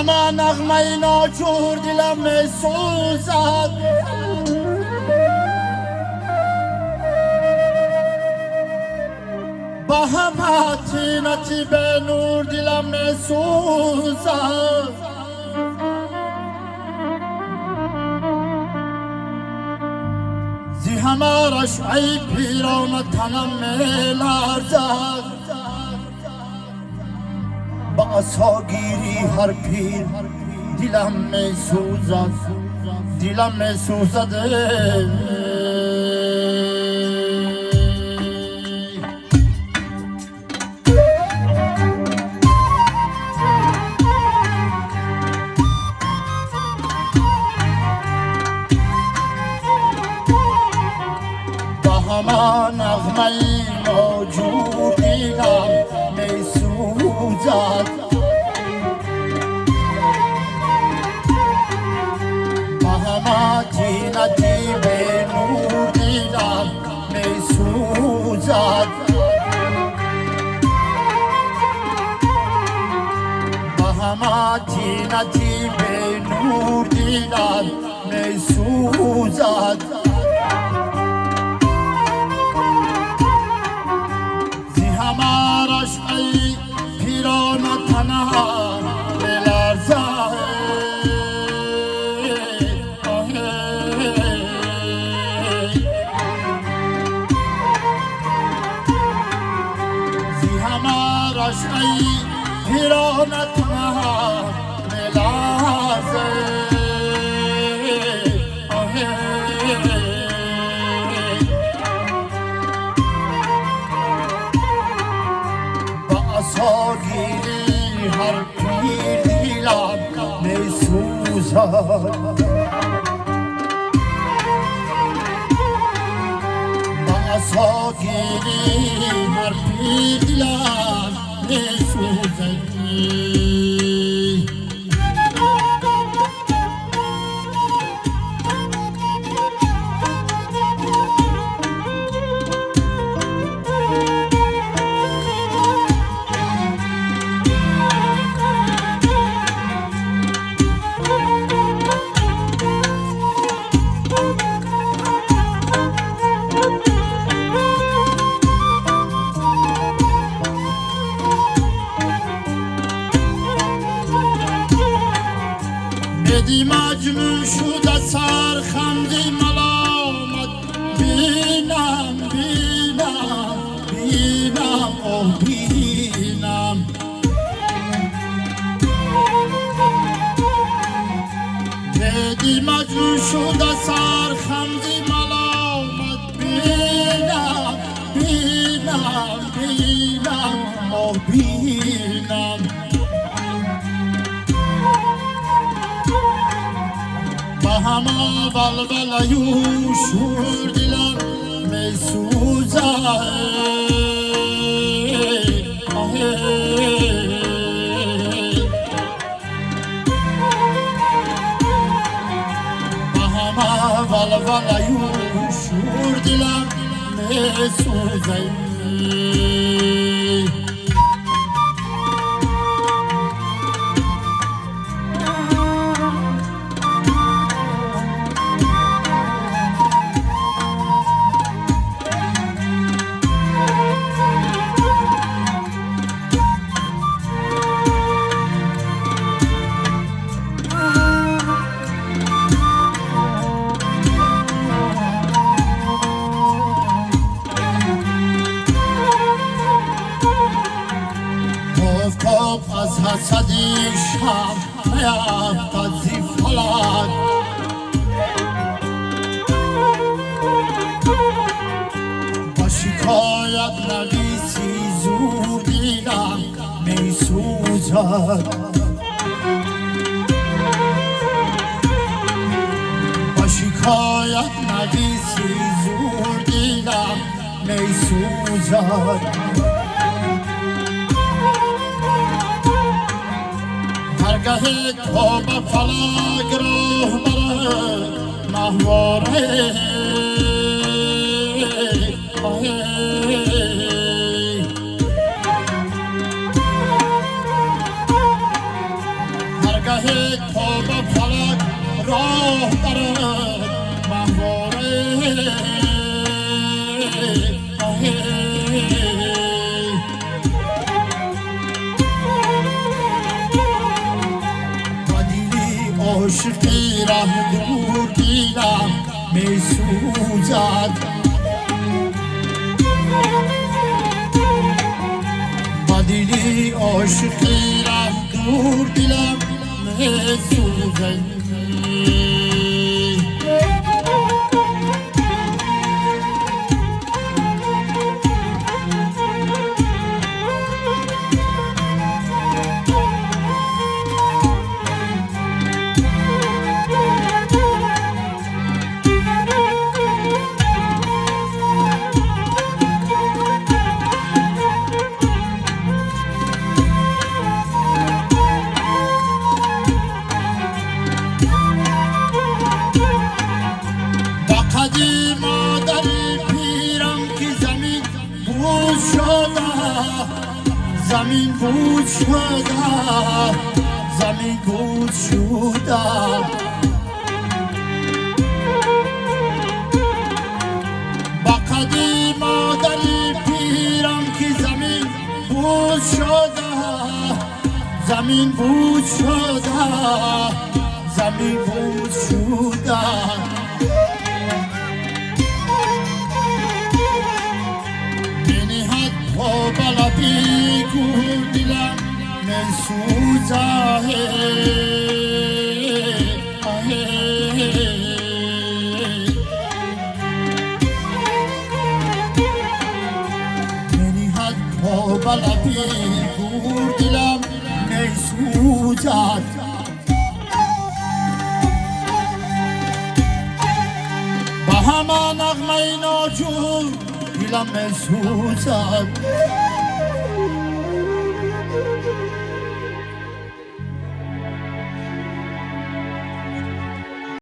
همه نغمه ناچور دلم می سوزد با همه طینتی به نور دلم می سوزد زی همه رشعه پیران تنم می لرزد با عصاگیری هر پیر دلم می سوزد دلم می سوزد با همه نغمه موجود دلم می سوزد با همه طینتی به نور دلم می سوزد با همه طینتی به نور دلم می سوزد زی همه رشعه پیران تنها بلرزد زی همه رشعه پیران تنها بلرزد عصاگیری هر پیر دلم می سوزد با عصاگیری هر پیر دلم می سوزد بدی مجنون شده سرخندی ملامت بینم بینم بینم اوه بینم بدی مجنون شده سرخندی ملامت بینم بینم بینم اوه بینم همه بلبلایو شور دلم می سوزد با همه بلبلایو شور دلم می سوزد از حسدی شب میافتد زی فلک با شکایت نویسی زور دلم می سوزد با شکایت نویسی زور دلم می سوزد هرگاه تو به فلک راه بره ماهواره هرگاه ره تا به فلک راه برد مهواره عاشقی ره دور دیدم می سوزد با دلی عاشقی ره دور دلم می سوزد مادری پیرم که زمین بود شده زمین بود شده زمین بود شده با قدی مادری پیرم که زمین بود شده زمین بود شده زمین بود شده بلدی کو دلم من سوزه منی حد پا بلدی کو دلم من سوزد با همه نغمه ناجور دلم من سوزد